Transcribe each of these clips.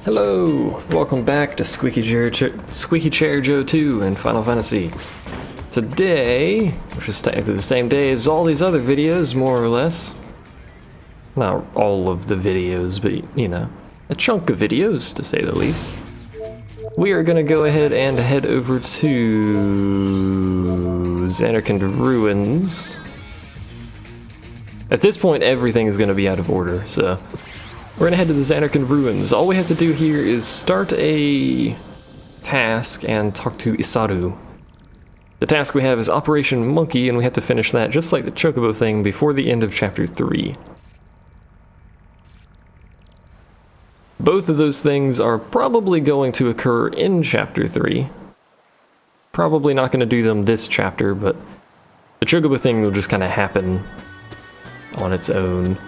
Hello! Welcome back to Squeaky Chair Joe 2 in Final Fantasy. Today, which is technically the same day as all these other videos, more or less. Not all of the videos, but, you know, a chunk of videos, to say the least. We are going to go ahead and head over to Zanarkand Ruins. At this point, everything is going to be out of order, so we're going to head to the Zanarkand Ruins. All we have to do here is start a task and talk to Isaru. The task we have is Operation Monkey, and we have to finish that just like the Chocobo thing before the end of Chapter 3. Both of those things are probably going to occur in Chapter 3. Probably not going to do them this chapter, but the Chocobo thing will just kind of happen on its own.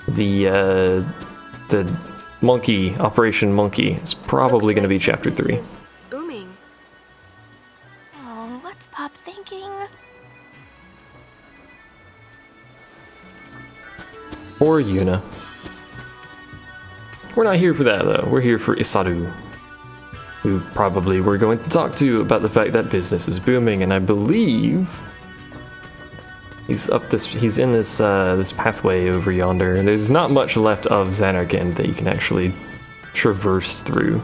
The monkey, Operation Monkey, is probably going to be Chapter 3. Is booming. Oh, what's Pop thinking? Or Yuna. We're not here for that, though. We're here for Isaru, who probably we're going to talk to about the fact that business is booming, and I believe he's in this this pathway over yonder, and there's not much left of Zanarkand that you can actually traverse through.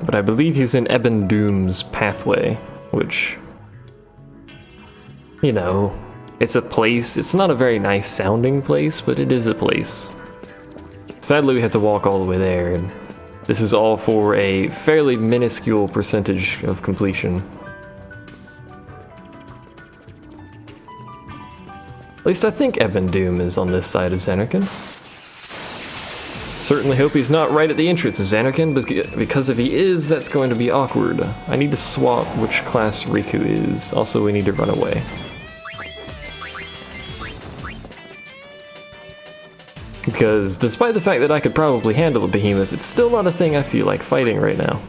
But I believe he's in Ebon Doom's pathway, which, you know, it's a place. It's not a very nice sounding place, but it is a place. Sadly, we have to walk all the way there, and this is all for a fairly minuscule percentage of completion. At least I think Ebon Doom is on this side of Zanarkand. Certainly hope he's not right at the entrance of Zanarkand, because if he is, that's going to be awkward. I need to swap which class Riku is. Also, we need to run away. Because despite the fact that I could probably handle a behemoth, it's still not a thing I feel like fighting right now.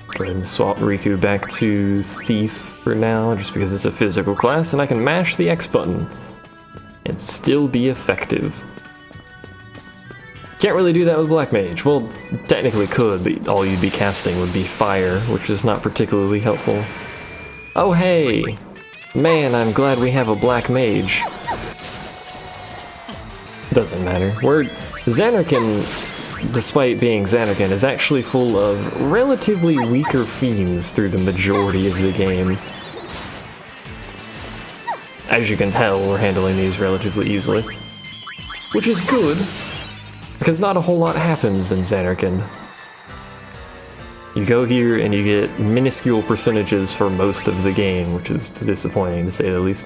Go ahead and swap Riku back to Thief for now, just because it's a physical class, and I can mash the X button and still be effective. Can't really do that with Black Mage. Well, technically could, but all you'd be casting would be fire, which is not particularly helpful. Oh hey! Man, I'm glad we have a Black Mage. Doesn't matter. Zanarkand, despite being Zanarkand, is actually full of relatively weaker fiends through the majority of the game. As you can tell, we're handling these relatively easily. Which is good, because not a whole lot happens in Zanarkand. You go here and you get minuscule percentages for most of the game, which is disappointing to say the least.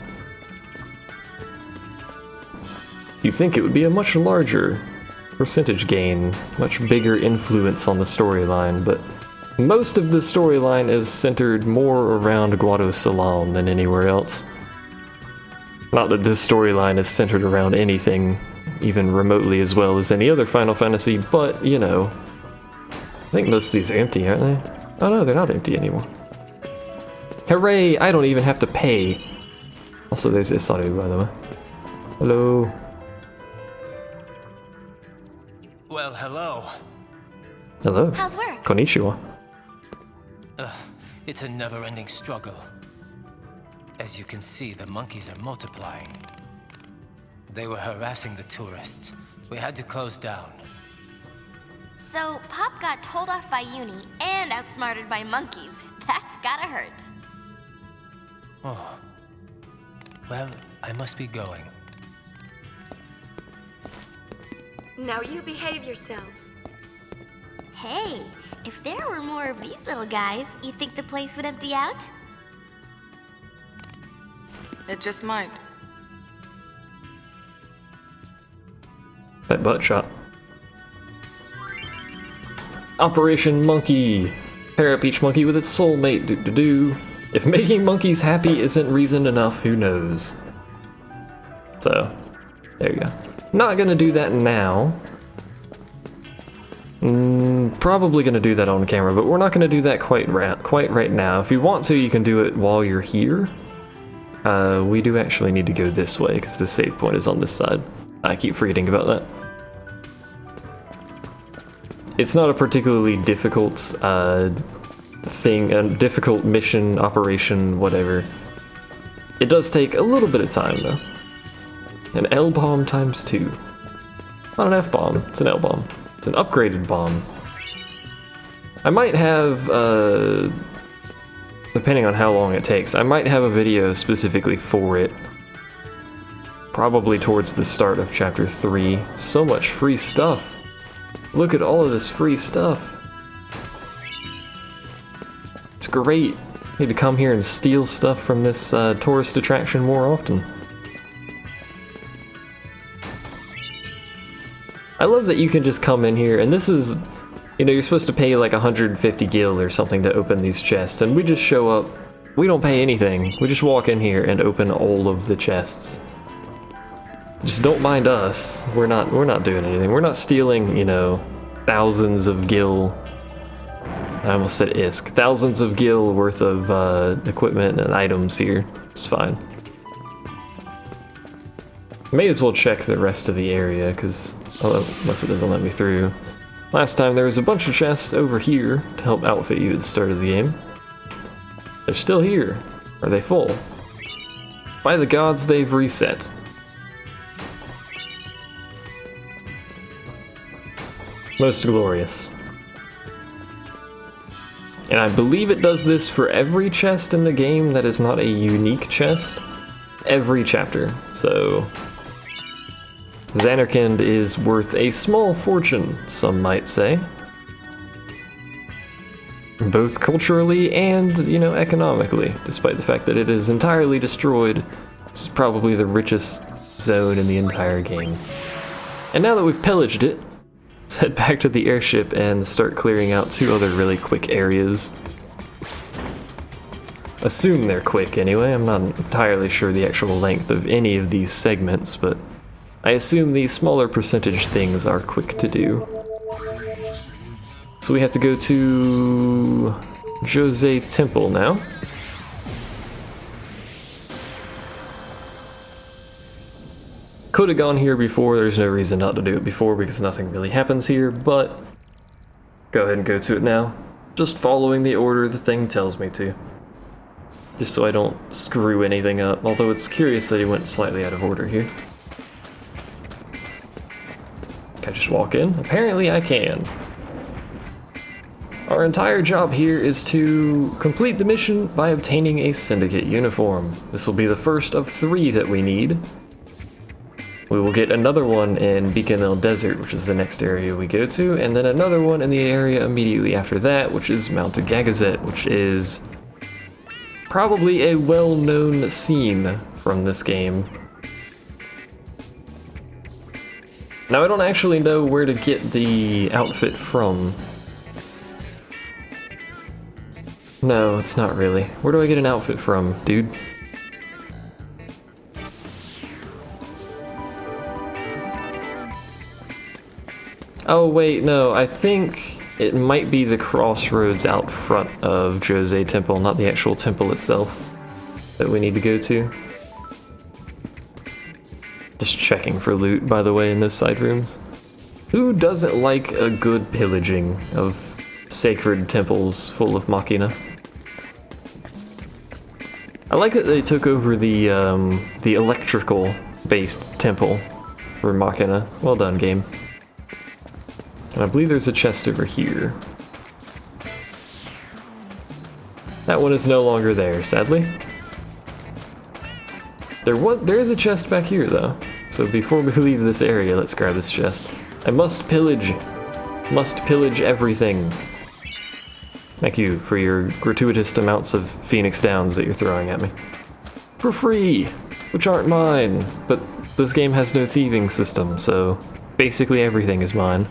You'd think it would be a much larger percentage gain, much bigger influence on the storyline, but most of the storyline is centered more around Guado Salam than anywhere else. Not that this storyline is centered around anything even remotely as well as any other Final Fantasy, but, you know, I think most of these are empty, aren't they? Oh no, they're not empty anymore. Hooray! I don't even have to pay. Also, there's Isaru, by the way. Hello. Well, hello. Hello. How's work? Konnichiwa. It's a never-ending struggle. As you can see, the monkeys are multiplying. They were harassing the tourists. We had to close down. So, Pop got told off by Uni and outsmarted by monkeys. That's gotta hurt. Oh. Well, I must be going. Now you behave yourselves. Hey, if there were more of these little guys, you think the place would empty out? It just might. That butt shot. Operation Monkey. Pair up each monkey with its soulmate. Do-do-do. If making monkeys happy isn't reason enough, who knows? So, there you go. Not gonna do that now. Probably gonna do that on camera, but we're not gonna do that quite right now. If you want to, you can do it while you're here. We do actually need to go this way, because the save point is on this side. I keep forgetting about that. It's not a particularly difficult thing, a difficult mission, operation, whatever. It does take a little bit of time, though. An L-bomb times 2. Not an F-bomb, it's an L-bomb. It's an upgraded bomb. I might have, depending on how long it takes, I might have a video specifically for it. Probably towards the start of Chapter 3. So much free stuff. Look at all of this free stuff. It's great. Need to come here and steal stuff from this tourist attraction more often. I love that you can just come in here, and this is, you know, you're supposed to pay like 150 gil or something to open these chests, and we just show up. We don't pay anything. We just walk in here and open all of the chests. Just don't mind us. We're not doing anything. We're not stealing, you know, thousands of gil. I almost said ISK. Thousands of gil worth of equipment and items here. It's fine. May as well check the rest of the area, because unless it doesn't let me through. Last time there was a bunch of chests over here to help outfit you at the start of the game. They're still here. Are they full? By the gods, they've reset. Most glorious. And I believe it does this for every chest in the game that is not a unique chest. Every chapter. So Zanarkand is worth a small fortune, some might say. Both culturally and, you know, economically, despite the fact that it is entirely destroyed. It's probably the richest zone in the entire game. And now that we've pillaged it, let's head back to the airship and start clearing out 2 other really quick areas. Assume they're quick anyway. I'm not entirely sure the actual length of any of these segments, but I assume these smaller percentage things are quick to do. So we have to go to Jose Temple now. Could have gone here before. There's no reason not to do it before because nothing really happens here, but go ahead and go to it now. Just following the order the thing tells me to. Just so I don't screw anything up, although it's curious that he went slightly out of order here. Can I just walk in? Apparently I can. Our entire job here is to complete the mission by obtaining a Syndicate uniform. This will be the first of 3 that we need. We will get another one in Bikanel Desert, which is the next area we go to, and then another one in the area immediately after that, which is Mount Gagazet, which is probably a well-known scene from this game. Now I don't actually know where to get the outfit from. No, it's not really. Where do I get an outfit from, dude? Oh wait, no, I think it might be the crossroads out front of Jose Temple, not the actual temple itself that we need to go to. Just checking for loot, by the way, in those side rooms. Who doesn't like a good pillaging of sacred temples full of machina? I like that they took over the electrical-based temple for machina. Well done, game. And I believe there's a chest over here. That one is no longer there, sadly. There is a chest back here, though. So before we leave this area, let's grab this chest. I must pillage. Must pillage everything. Thank you for your gratuitous amounts of Phoenix Downs that you're throwing at me. For free! Which aren't mine. But this game has no thieving system, so basically everything is mine.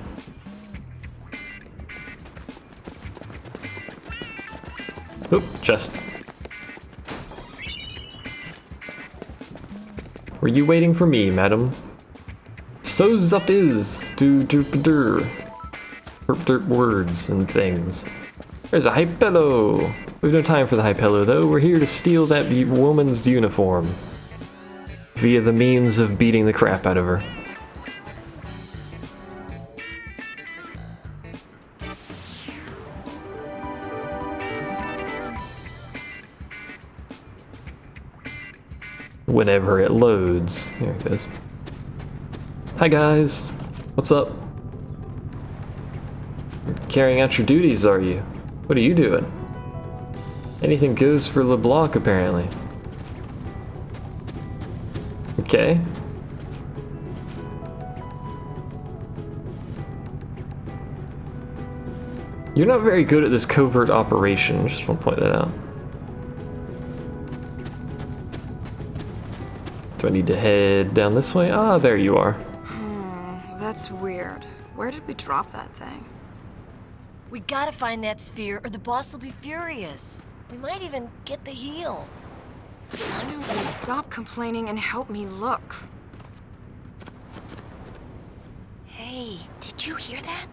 Oop, chest. Were you waiting for me, madam? So's up is words and things. There's a hypello. We've no time for the hypello though. We're here to steal that woman's uniform via the means of beating the crap out of her. whenever it loads. There it goes. Hi guys, what's up? You're carrying out your duties, are you? What are you doing? Anything goes for LeBlanc, apparently. Okay. You're not very good at this covert operation, just want to point that out. Do I need to head down this way? Ah, there you are. That's weird. Where did we drop that thing? We gotta find that sphere or the boss will be furious. We might even get the heel. Stop complaining and help me look. Hey, did you hear that?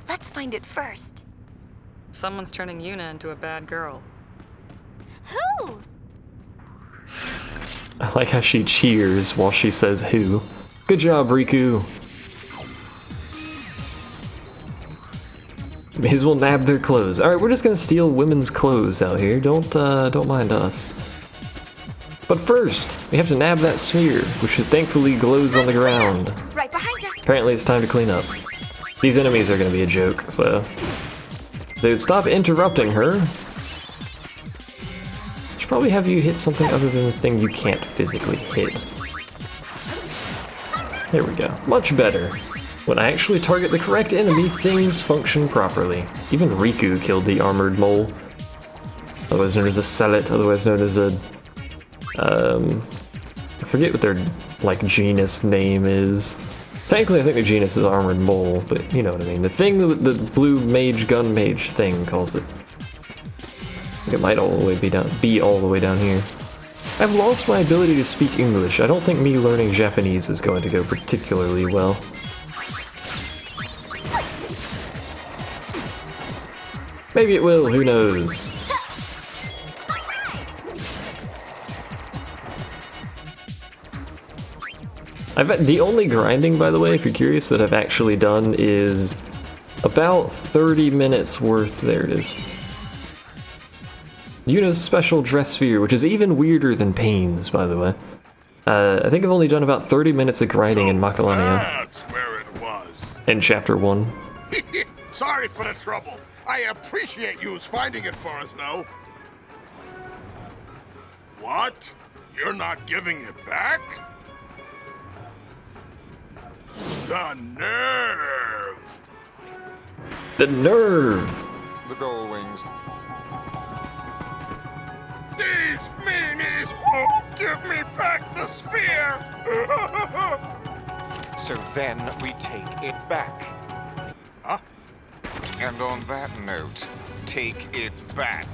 Let's find it first. Someone's turning Yuna into a bad girl. Who? I like how she cheers while she says who. Good job, Riku. May as well nab their clothes. Alright, we're just gonna steal women's clothes out here. Don't mind us. But first, we have to nab that sphere, which thankfully glows on the ground. Right behind you. Apparently it's time to clean up. These enemies are gonna be a joke, so... Dude, stop interrupting her. Should probably have you hit something other than the thing you can't physically hit. There we go. Much better. When I actually target the correct enemy, things function properly. Even Riku killed the armored mole. Otherwise known as a Sellet, otherwise known as a... I forget what their, like, genus name is. Technically, I think the genus is armored mole, but you know what I mean. The thing that the blue mage gun mage thing calls it. I think it might all the way be all the way down here. I've lost my ability to speak English. I don't think me learning Japanese is going to go particularly well. Maybe it will, who knows? The only grinding, by the way, if you're curious, that I've actually done is about 30 minutes worth. There it is. Yuna's special dress sphere, which is even weirder than Pain's, by the way. I think I've only done about 30 minutes of grinding in Macalania. That's where it was. In Chapter 1. Sorry for the trouble. I appreciate yous finding it for us, though. What? You're not giving it back? The nerve! The nerve! The gold wings. These meanies won't give me back the sphere! So then we take it back. Huh? And on that note, take it back.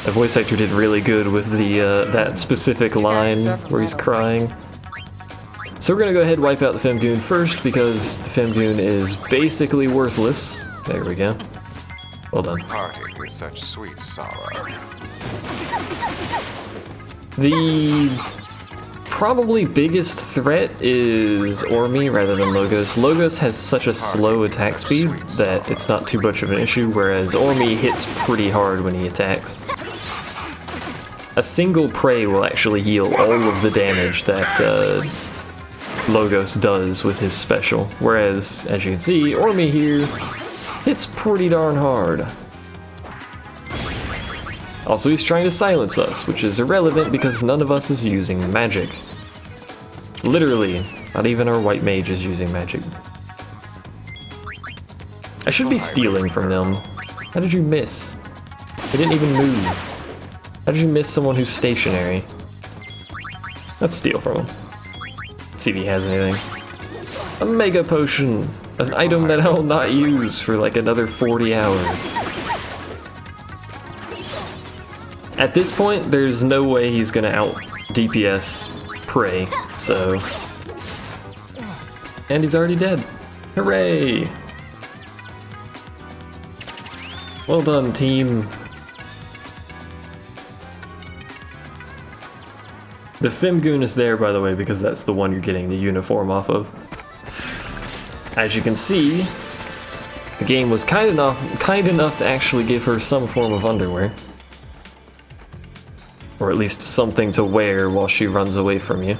The voice actor did really good with the that specific line where he's crying. So we're gonna go ahead and wipe out the Femgoon first because the Femgoon is basically worthless. There we go. Well done. Parting with such sweet sorrow. The probably biggest threat is Ormi rather than Logos. Logos has such a slow attack speed that it's not too much of an issue, whereas Ormi hits pretty hard when he attacks. A single prey will actually heal all of the damage that Logos does with his special, whereas, as you can see, Ormi here hits pretty darn hard. Also, he's trying to silence us, which is irrelevant because none of us is using magic. Literally, not even our white mage is using magic. I should be stealing from them. How did you miss? They didn't even move. How did you miss someone who's stationary? Let's steal from him. Let's see if he has anything. A Mega Potion! An item that I'll not use for like another 40 hours. At this point, there's no way he's gonna out DPS Prey, so... And he's already dead. Hooray! Well done, team. The Femgoon is there, by the way, because that's the one you're getting the uniform off of. As you can see, the game was kind enough to actually give her some form of underwear. Or at least something to wear while she runs away from you.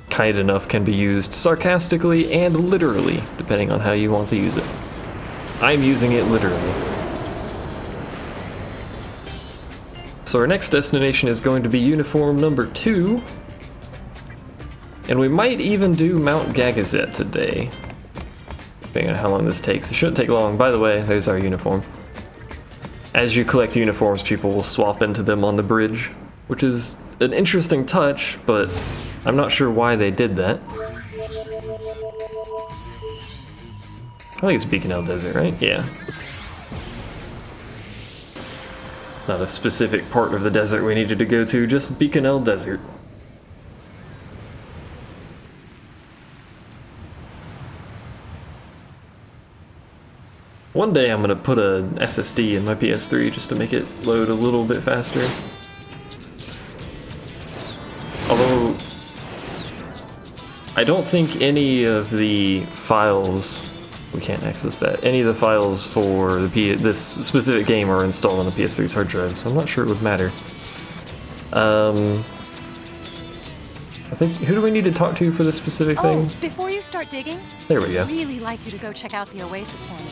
Kind enough can be used sarcastically and literally, depending on how you want to use it. I'm using it literally. So our next destination is going to be uniform number 2. And we might even do Mount Gagazet today. Depending on how long this takes. It shouldn't take long. By the way, there's our uniform. As you collect uniforms, people will swap into them on the bridge, which is an interesting touch, but I'm not sure why they did that. I think it's Beacon Hill Desert, right? Yeah. Not a specific part of the desert we needed to go to, just Beacon Hill Desert. One day I'm gonna put a SSD in my PS3 just to make it load a little bit faster. Although, I don't think any of the files, we can't access that, any of the files for the this specific game are installed on the PS3's hard drive, so I'm not sure it would matter. I think, who do we need to talk to for this specific thing? Oh, before you start digging, There we go. I'd really like you to go check out the oasis for me.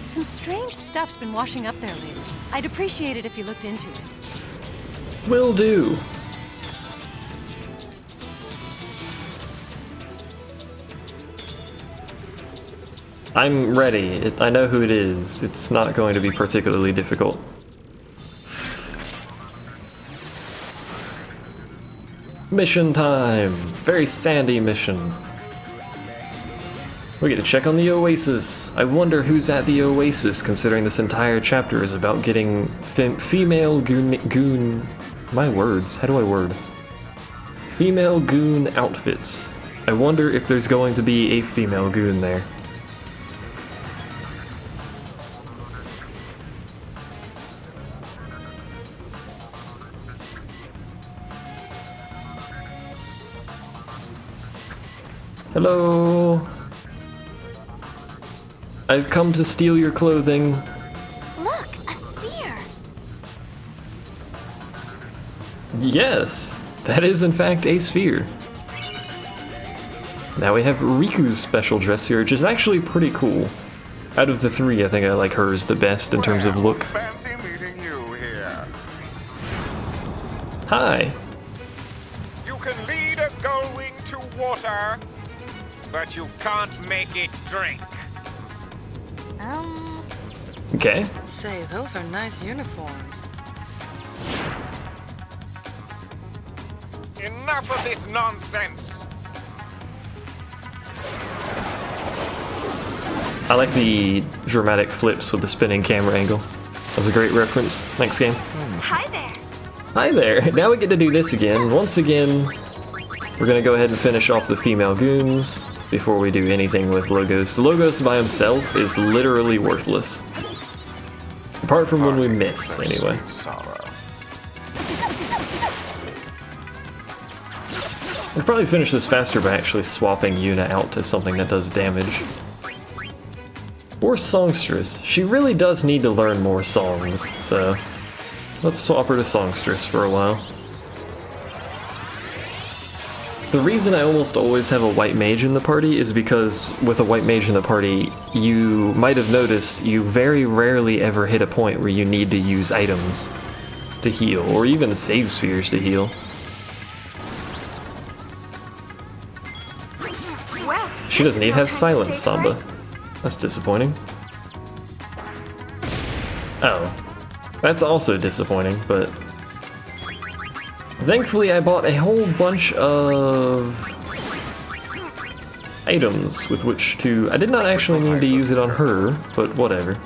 Some strange stuff's been washing up there lately. I'd appreciate it if you looked into it. Will do. I'm ready. I know who it is. It's not going to be particularly difficult. Mission time! Very sandy mission. We get to check on the oasis. I wonder who's at the oasis, considering this entire chapter is about getting female goon... My words, how do I word? Female goon outfits. I wonder if there's going to be a female goon there. Hello. I've come to steal your clothing. Look, a sphere. Yes, that is in fact a sphere. Now we have Riku's special dress here, which is actually pretty cool. Out of the three, I think I like hers the best in terms of look. Fancy meeting you here. Hi. You can lead a gullwing to water, but you can't make it drink. Okay. Say, those are nice uniforms. Enough of this nonsense. I like the dramatic flips with the spinning camera angle. That was a great reference. Thanks, game. Hi there. Hi there. Now we get to do this again. Once again, we're gonna go ahead and finish off the female goons before we do anything with Logos. Logos by himself is literally worthless. Apart from when we miss, anyway. We'll probably finish this faster by actually swapping Yuna out to something that does damage. Or Songstress. She really does need to learn more songs, so let's swap her to Songstress for a while. The reason I almost always have a white mage in the party is because with a white mage in the party, you might have noticed you very rarely ever hit a point where you need to use items to heal, or even save spheres to heal. Well, She doesn't even have silence, Samba. That's disappointing. Oh. That's also disappointing, but thankfully I bought a whole bunch of items with which to... I did not actually need to use it on her, but whatever.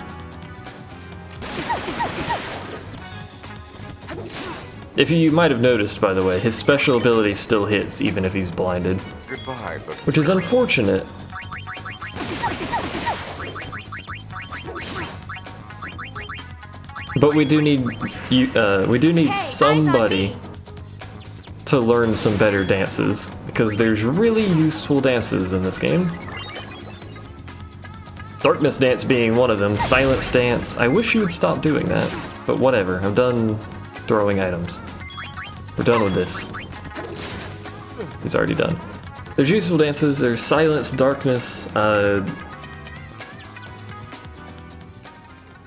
If you might have noticed, by the way, his special ability still hits even if he's blinded. Goodbye, but Which is unfortunate. But we do need somebody to learn some better dances, because there's really useful dances in this game. Darkness Dance being one of them, Silence Dance. I wish you would stop doing that, but whatever. I'm done throwing items. We're done with this. He's already done. There's useful dances, there's Silence, Darkness, I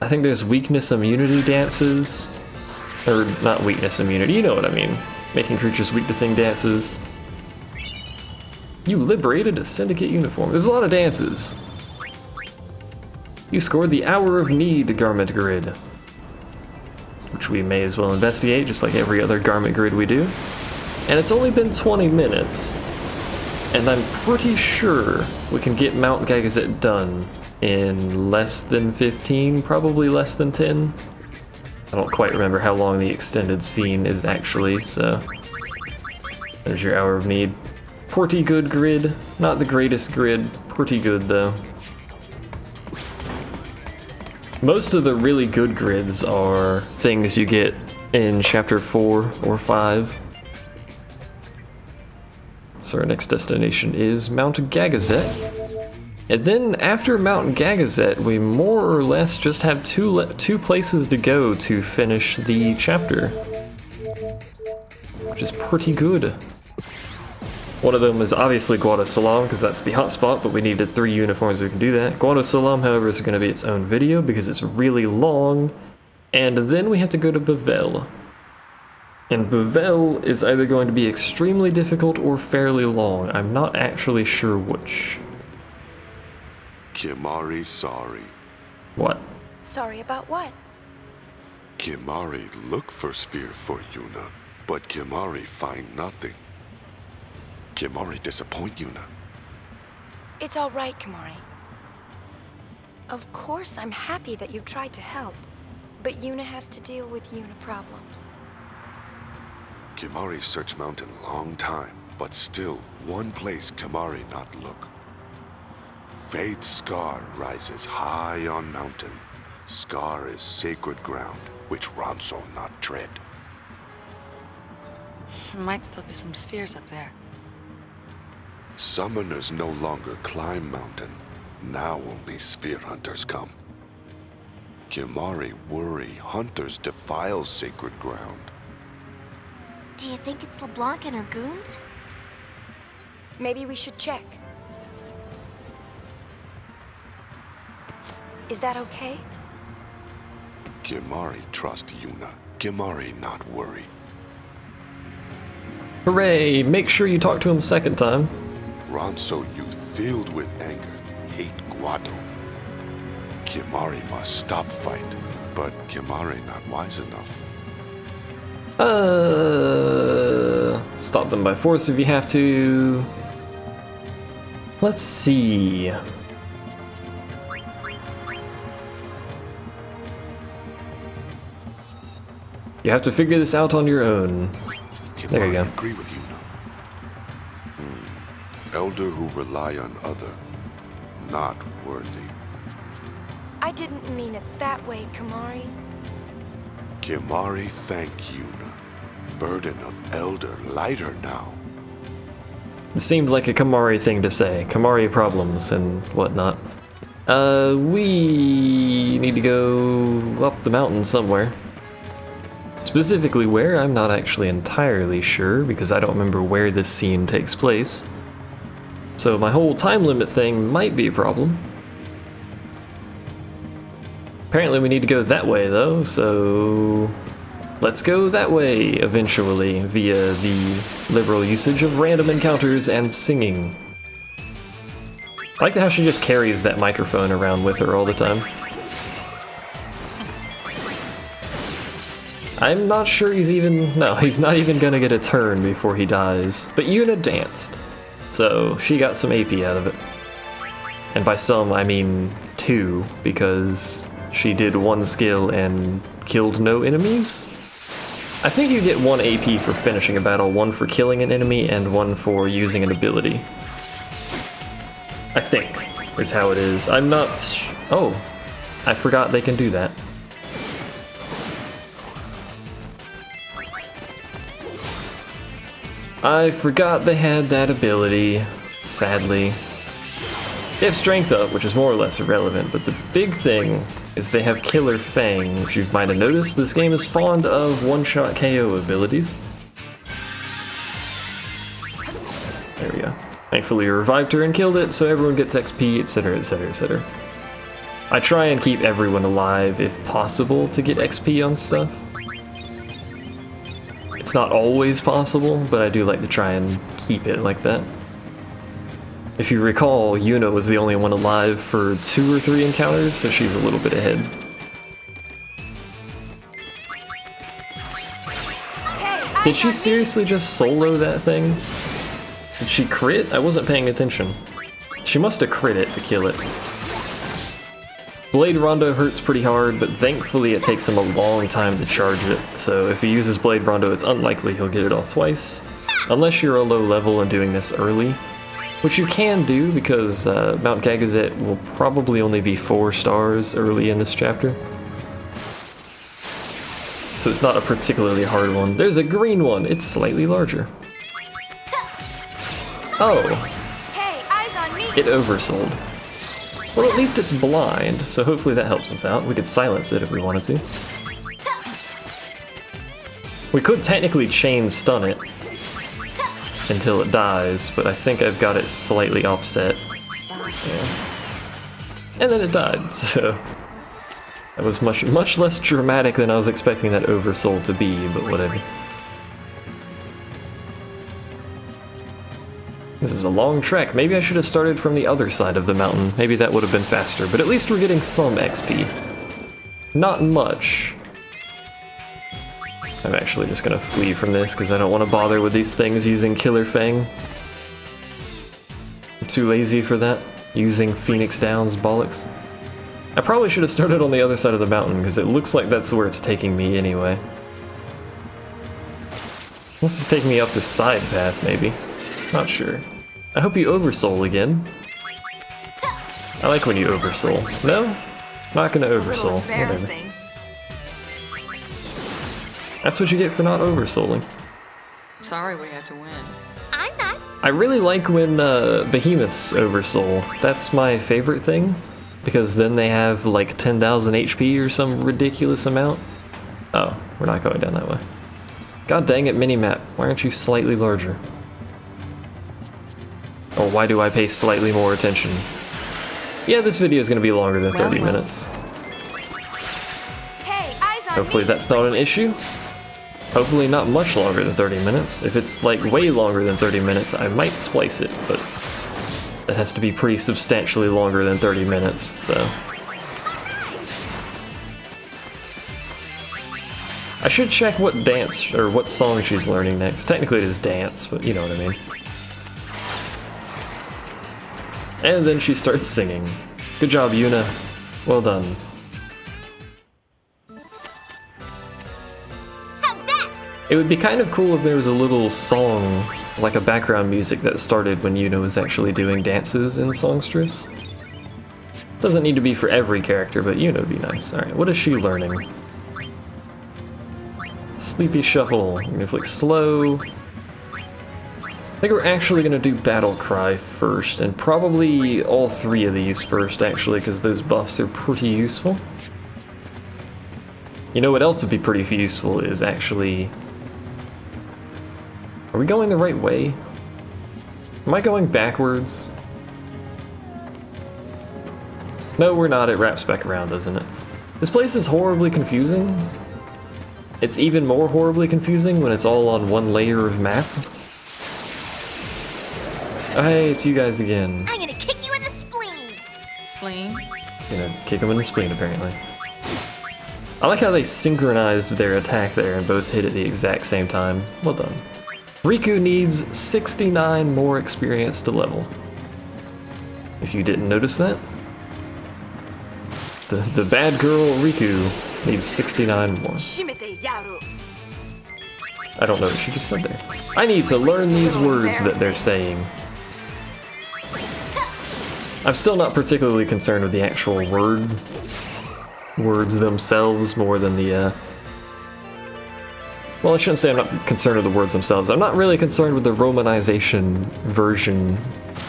think there's Weakness Immunity dances. Or, not Weakness Immunity, you know what I mean. Making creatures weak to thing dances. You liberated a syndicate uniform. There's a lot of dances. You scored the Hour of Need garment grid, which we may as well investigate, just like every other garment grid we do. And it's only been 20 minutes, and I'm pretty sure we can get Mount Gagazet done in less than 15, probably less than 10. I don't quite remember how long the extended scene is actually, so there's your Hour of Need. Pretty good grid, not the greatest grid, pretty good though. Most of the really good grids are things you get in Chapter 4 or 5. So our next destination is Mount Gagazet. And then after Mount Gagazet, we more or less just have two places to go to finish the chapter, which is pretty good. One of them is obviously Guado Salam, because that's the hotspot, but we needed 3 uniforms so we can do that. Guado Salam, however, is going to be its own video because it's really long. And then we have to go to Bavel. And Bavel is either going to be extremely difficult or fairly long. I'm not actually sure which. Kimahri sorry. What? Sorry about what? Kimahri look for sphere for Yuna, but Kimahri find nothing. Kimahri disappoint Yuna. It's all right, Kimahri. Of course, I'm happy that you tried to help, but Yuna has to deal with Yuna problems. Kimahri search mountain long time, but still one place Kimahri not look. Fate's scar rises high on mountain. Scar is sacred ground, which Ronso not tread. Might still be some spheres up there. Summoners no longer climb mountain. Now only sphere hunters come. Kimahri worry hunters defile sacred ground. Do you think it's LeBlanc and her goons? Maybe we should check. Is that okay? Kimahri trust Yuna. Kimahri not worry. Hooray! Make sure you talk to him second time. Ronso youth filled with anger, hate Guado. Kimahri must stop fight, but Kimahri not wise enough. Stop them by force if you have to. Let's see. You have to figure this out on your own. There you go. Agree with Yuna. Elder who rely on other, not worthy. I didn't mean it that way, Kimahri. Kimahri thank Yuna. Burden of elder lighter now. It seemed like a Kimahri thing to say. Kimahri problems and whatnot. We need to go up the mountain somewhere. Specifically where, I'm not actually entirely sure, because I don't remember where this scene takes place. So my whole time limit thing might be a problem. Apparently we need to go that way though, so let's go that way eventually via the liberal usage of random encounters and singing. I like how she just carries that microphone around with her all the time. I'm not sure he's not even gonna get a turn before he dies. But Yuna danced, so she got some AP out of it. And by some, I mean 2, because she did 1 skill and killed no enemies? I think you get 1 AP for finishing a battle, 1 for killing an enemy, and 1 for using an ability. I think, is how it is. I'm not oh, I forgot they can do that. I forgot they had that ability, sadly. They have strength up, which is more or less irrelevant, but the big thing is they have Killer Fang, which you might have noticed. This game is fond of one-shot KO abilities. There we go. Thankfully, you revived her and killed it, so everyone gets XP, etc., etc., etc. I try and keep everyone alive if possible to get XP on stuff. It's not always possible, but I do like to try and keep it like that. If you recall, Yuna was the only one alive for 2 or 3 encounters, so she's a little bit ahead. Did she seriously just solo that thing? Did she crit? I wasn't paying attention. She must have crit it to kill it. Blade Rondo hurts pretty hard, but thankfully it takes him a long time to charge it, so if he uses Blade Rondo, it's unlikely he'll get it off twice. Unless you're a low level and doing this early, which you can do because Mount Gagazet will probably only be 4 stars early in this chapter. So it's not a particularly hard one. There's a green one, it's slightly larger. Oh, Hey, eyes on me. it oversold. Well, at least it's blind, so hopefully that helps us out. We could silence it if we wanted to. We could technically chain stun it until it dies, but I think I've got it slightly offset. Yeah. And then it died, so that was much less dramatic than I was expecting that oversold to be, but whatever. This is a long trek. Maybe I should have started from the other side of the mountain. Maybe that would have been faster, but at least we're getting some XP. Not much. I'm actually just gonna flee from this because I don't want to bother with these things using Killer Fang. I'm too lazy for that, using Phoenix Downs bollocks. I probably should have started on the other side of the mountain because it looks like that's where it's taking me anyway. This is taking me up this side path, maybe. Not sure. I hope you oversoul again. I like when you oversoul. No? Not gonna oversoul. Whatever. That's what you get for not oversouling. Sorry we had to win. I'm not. I really like when behemoths oversoul. That's my favorite thing, because then they have like 10,000 HP or some ridiculous amount. Oh, we're not going down that way. God dang it, minimap. Why aren't you slightly larger? Or why do I pay slightly more attention? Yeah, this video is going to be longer than 30 minutes. Hey, eyes on Hopefully me. that's not an issue. Hopefully not much longer than 30 minutes. If it's like way longer than 30 minutes, I might splice it, but that has to be pretty substantially longer than 30 minutes, so. I should check what dance, or what song she's learning next. Technically it is dance, but you know what I mean. And then she starts singing. Good job, Yuna. Well done. How's that? It would be kind of cool if there was a little song, like a background music that started when Yuna was actually doing dances in Songstress. Doesn't need to be for every character, but Yuna would be nice. Alright, what is she learning? Sleepy Shuffle. I'm gonna flick slow. I think we're actually going to do Battle Cry first, and probably all 3 of these first, actually, because those buffs are pretty useful. You know what else would be pretty useful is actually... Are we going the right way? Am I going backwards? No, we're not. It wraps back around, doesn't it? This place is horribly confusing. It's even more horribly confusing when it's all on one layer of map. Oh, hey, it's you guys again. I'm gonna kick you in the spleen. Spleen? Gonna kick him in the spleen, apparently. I like how they synchronized their attack there and both hit at the exact same time. Well done. Riku needs 69 more experience to level. If you didn't notice that. The bad girl Riku needs 69 more. I don't know what she just said there. I need to learn these words that they're saying. I'm still not particularly concerned with the actual words themselves more than the, well, I shouldn't say I'm not concerned with the words themselves. I'm not really concerned with the romanization version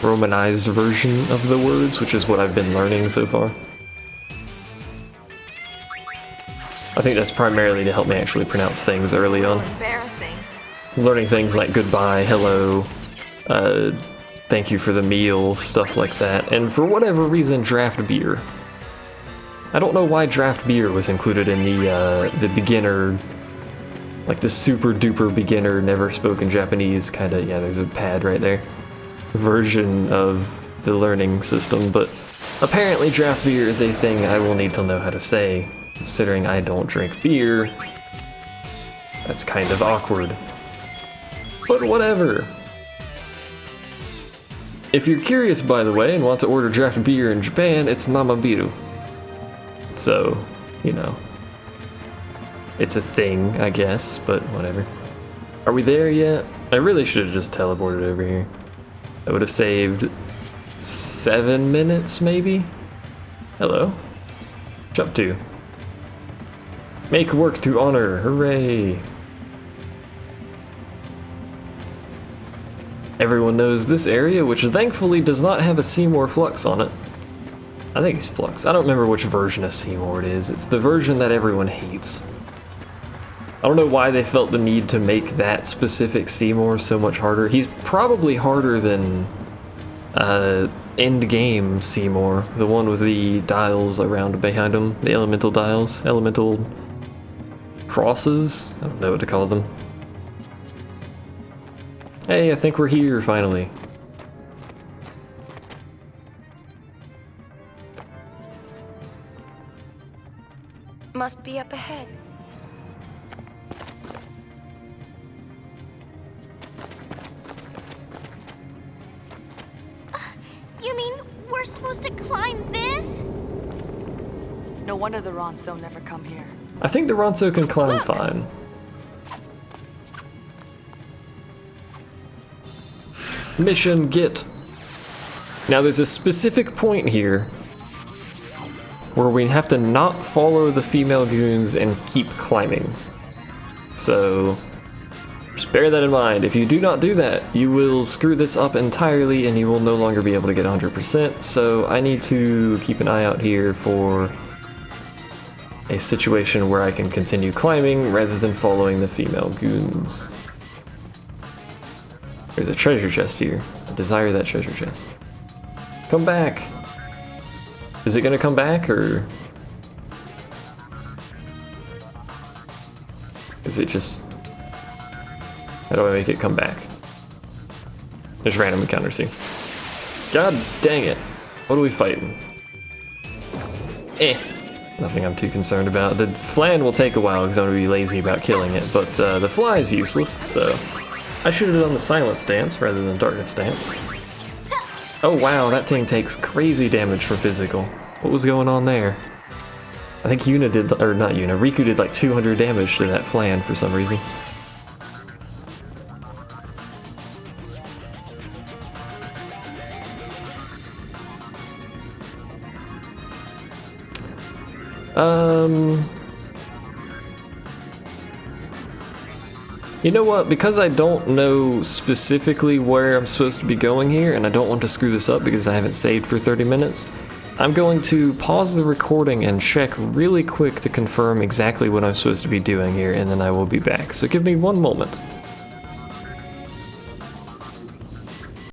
romanized version of the words, which is what I've been learning so far. I think that's primarily to help me actually pronounce things early on. Embarrassing. Learning things like goodbye, hello, thank you for the meal, stuff like that. And for whatever reason, draft beer. I don't know why draft beer was included in the beginner, like the super duper beginner, never spoken Japanese kinda, yeah, there's a pad right there, version of the learning system, but apparently draft beer is a thing I will need to know how to say, considering I don't drink beer. That's kind of awkward. But whatever. If you're curious, by the way, and want to order draft beer in Japan, it's Namabiru. So, you know, it's a thing, I guess, but whatever. Are we there yet? I really should have just teleported over here. That would have saved 7 minutes, maybe? Hello? Jump to. Make work to honor, hooray! Everyone knows this area, which thankfully does not have a Seymour Flux on it. I think it's Flux. I don't remember which version of Seymour it is. It's the version that everyone hates. I don't know why they felt the need to make that specific Seymour so much harder. He's probably harder than end game Seymour, the one with the dials around behind him, the elemental dials, elemental crosses. I don't know what to call them. Hey, I think we're here finally. Must be up ahead. You mean we're supposed to climb this? No wonder the Ronso never come here. I think the Ronso can climb fine. Mission get. Now there's a specific point here where we have to not follow the female goons and keep climbing. So just bear that in mind. If you do not do that, you will screw this up entirely and you will no longer be able to get 100%. So I need to keep an eye out here for a situation where I can continue climbing rather than following the female goons. There's a treasure chest here. I desire that treasure chest. Come back! Is it gonna come back, or is it just... How do I make it come back? There's random encounters here. God dang it. What are we fighting? Nothing I'm too concerned about. The flan will take a while because I'm gonna be lazy about killing it, but the fly is useless, so I should have done the silence dance rather than darkness dance. Oh wow, that thing takes crazy damage from physical. What was going on there? I think Yuna did, or not Yuna, Riku did like 200 damage to that flan for some reason. You know what, because I don't know specifically where I'm supposed to be going here, and I don't want to screw this up because I haven't saved for 30 minutes, I'm going to pause the recording and check really quick to confirm exactly what I'm supposed to be doing here, and then I will be back. So give me one moment.